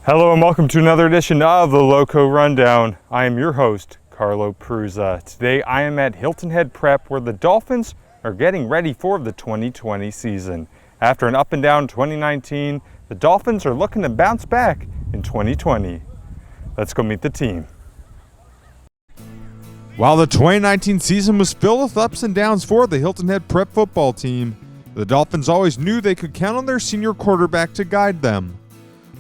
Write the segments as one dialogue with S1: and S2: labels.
S1: Hello and welcome to another edition of the Lowco Rundown. I am your host, Carlo Perruzza. Today I am at Hilton Head Prep where the Dolphins are getting ready for the 2020 season. After an up and down 2019, the Dolphins are looking to bounce back in 2020. Let's go meet the team. While the 2019 season was filled with ups and downs for the Hilton Head Prep football team, the Dolphins always knew they could count on their senior quarterback to guide them.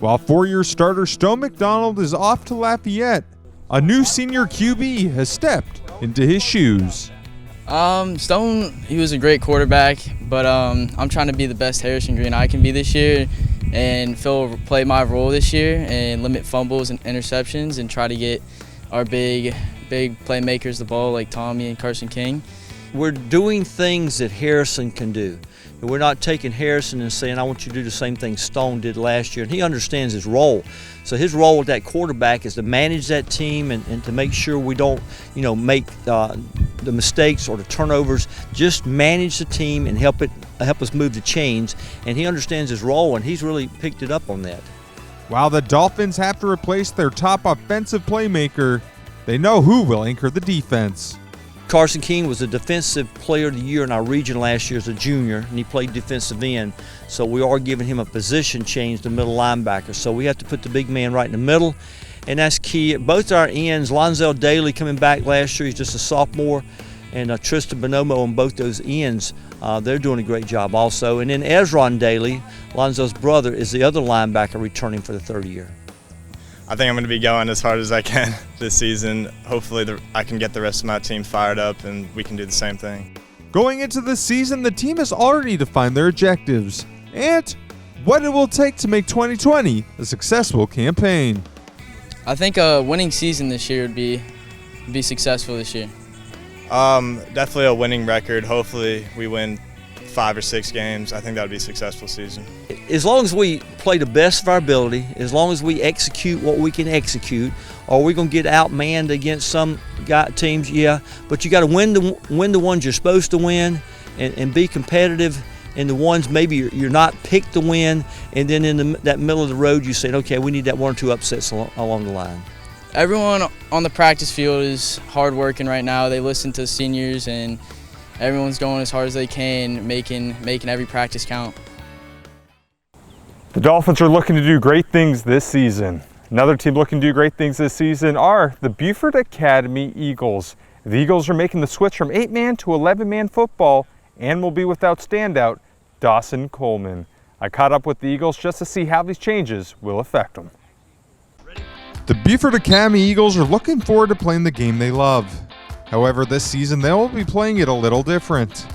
S1: While four-year starter Stone McDonald is off to Lafayette, a new senior QB has stepped into his shoes.
S2: Stone, he was a great quarterback, but I'm trying to be the best Harrison Green I can be this year and play my role this year and limit fumbles and interceptions and try to get our big playmakers the ball like Tommy and Carson King.
S3: We're doing things that Harrison can do. And we're not taking Harrison and saying, I want you to do the same thing Stone did last year. And he understands his role. So his role with that quarterback is to manage that team and to make sure we don't, make the mistakes or the turnovers. Just manage the team and help us move the chains. And he understands his role, and he's really picked it up on that.
S1: While the Dolphins have to replace their top offensive playmaker, they know who will anchor the defense.
S3: Carson King was the defensive player of the year in our region last year as a junior, and he played defensive end. So we are giving him a position change to middle linebacker. So we have to put the big man right in the middle, and that's key. Both our ends, Lonzel Daly coming back last year, he's just a sophomore, and Tristan Bonomo on both those ends, they're doing a great job also. And then Ezron Daly, Lonzel's brother, is the other linebacker returning for the third year.
S4: I think I'm going to be going as hard as I can this season. Hopefully I can get the rest of my team fired up and we can do the same thing.
S1: Going into the season, the team has already defined their objectives and what it will take to make 2020 a successful campaign.
S2: I think a winning season this year would be successful this year.
S4: Definitely a winning record. Hopefully we win 5 or 6 games. I think that would be a successful season.
S3: As long as we play the best of our ability, as long as we execute what we can execute, are we going to get outmanned against some teams? Yeah, but you got to win the ones you're supposed to win and be competitive in the ones maybe you're not picked to win, and then in that middle of the road you say, okay, we need that 1 or 2 upsets along the line.
S2: Everyone on the practice field is hard working right now. They listen to the seniors and everyone's going as hard as they can, making every practice count.
S1: The Dolphins are looking to do great things this season. Another team looking to do great things this season are the Beaufort Academy Eagles. The Eagles are making the switch from 8-man to 11-man football and will be without standout Dawson Coleman. I caught up with the Eagles just to see how these changes will affect them. The Beaufort Academy Eagles are looking forward to playing the game they love. However, this season they will be playing it a little different.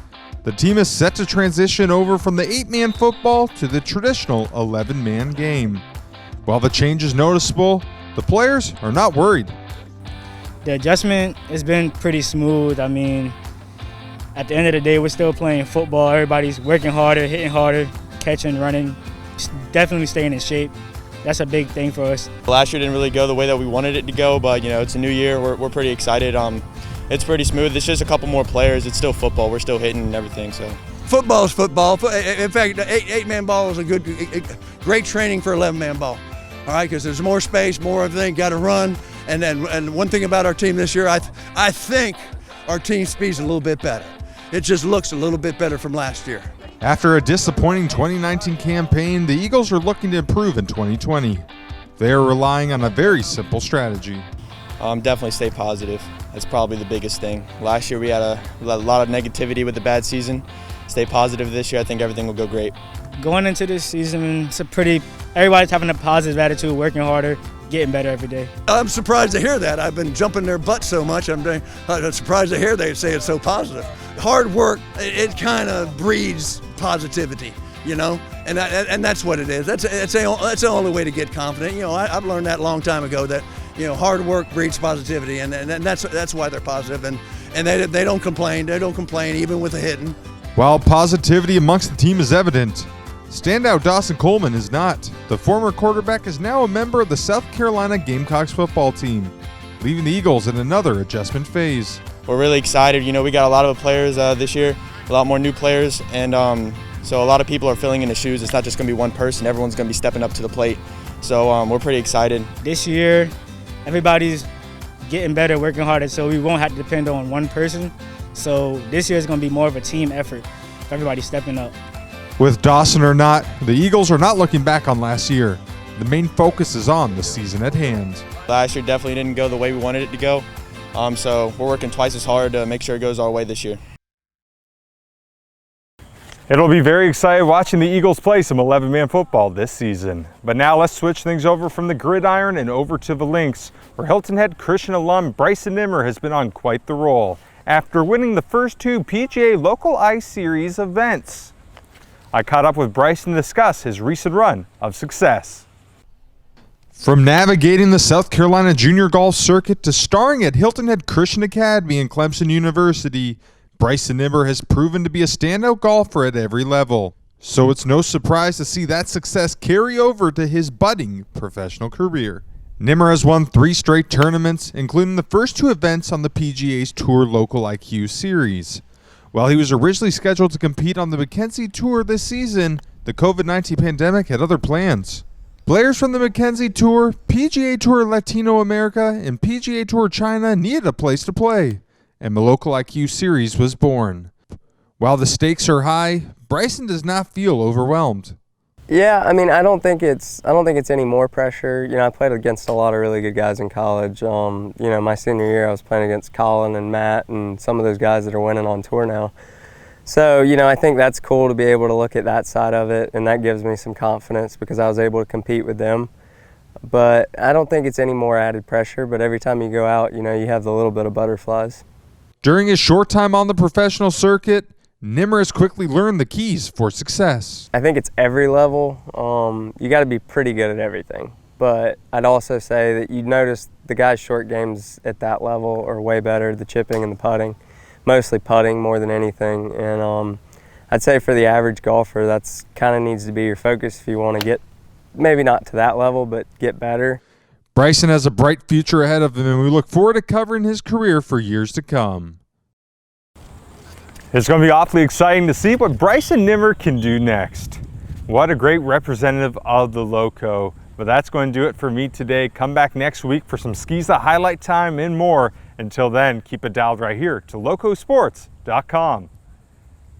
S1: The team is set to transition over from the 8-man football to the traditional 11-man game. While the change is noticeable, the players are not worried.
S5: The adjustment has been pretty smooth. I mean, at the end of the day, we're still playing football. Everybody's working harder, hitting harder, catching, running, definitely staying in shape. That's a big thing for us.
S6: Last year didn't really go the way that we wanted it to go, but it's a new year. We're pretty excited. It's pretty smooth. It's just a couple more players. It's still football. We're still hitting and everything. So
S7: football is football. In fact, the 8-man ball is great training for 11-man ball. All right, because there's more space, more everything. Got to run. And one thing about our team this year, I think our team speed's a little bit better. It just looks a little bit better from last year.
S1: After a disappointing 2019 campaign, the Eagles are looking to improve in 2020. They are relying on a very simple strategy.
S6: Definitely stay positive. That's probably the biggest thing. Last year we had a lot of negativity with the bad season. Stay positive this year. I think everything will go great.
S5: Going into this season, everybody's having a positive attitude, working harder, getting better every day.
S7: I'm surprised to hear that. I've been jumping their butt so much. I'm surprised to hear they say it's so positive. Hard work, it kind of breeds positivity, and that's what it is. That's the only way to get confident. I've learned that a long time ago that hard work breeds positivity, and that's why they're positive, and they don't complain. They don't complain even with the hitting.
S1: While positivity amongst the team is evident, standout Dawson Coleman is not. The former quarterback is now a member of the South Carolina Gamecocks football team, leaving the Eagles in another adjustment phase.
S6: We're really excited. We got a lot of players this year, a lot more new players, and So a lot of people are filling in the shoes. It's not just going to be one person. Everyone's going to be stepping up to the plate. So we're pretty excited.
S5: This year, everybody's getting better, working harder, so we won't have to depend on one person. So this year is going to be more of a team effort. Everybody's stepping up.
S1: With Dawson or not, the Eagles are not looking back on last year. The main focus is on the season at hand.
S6: Last year definitely didn't go the way we wanted it to go. So we're working twice as hard to make sure it goes our way this year.
S1: It'll be very exciting watching the Eagles play some 11-man football this season. But now let's switch things over from the gridiron and over to the links, where Hilton Head Christian alum Bryson Nimmer has been on quite the roll after winning the first 2 PGA LOCALiQ Series events. I caught up with Bryson to discuss his recent run of success. From navigating the South Carolina junior golf circuit to starring at Hilton Head Christian Academy and Clemson University, Bryson Nimmer has proven to be a standout golfer at every level. So it's no surprise to see that success carry over to his budding professional career. Nimmer has won 3 straight tournaments, including the first 2 events on the PGA's Tour LOCALiQ Series. While he was originally scheduled to compete on the Mackenzie Tour this season, the COVID-19 pandemic had other plans. Players from the Mackenzie Tour, PGA Tour Latino America, and PGA Tour China needed a place to play, and the LOCALiQ Series was born. While the stakes are high, Bryson does not feel overwhelmed.
S8: Yeah, I mean, I don't think it's any more pressure. You know, I played against a lot of really good guys in college. You know, my senior year I was playing against Colin and Matt and some of those guys that are winning on tour now. So, you know, I think that's cool to be able to look at that side of it, and that gives me some confidence because I was able to compete with them. But I don't think it's any more added pressure, but every time you go out, you know, you have the little bit of butterflies.
S1: During his short time on the professional circuit, Nimmer has quickly learned the keys for success.
S8: I think it's every level. You got to be pretty good at everything. But I'd also say that you notice the guys' short games at that level are way better, the chipping and the putting. Mostly putting more than anything. And I'd say for the average golfer, that's kind of needs to be your focus if you want to get, maybe not to that level, but get better.
S1: Bryson has a bright future ahead of him, and we look forward to covering his career for years to come. It's going to be awfully exciting to see what Bryson Nimmer can do next. What a great representative of the Loco. But that's going to do it for me today. Come back next week for some Skiza highlight time and more. Until then, keep it dialed right here to LowcoSports.com.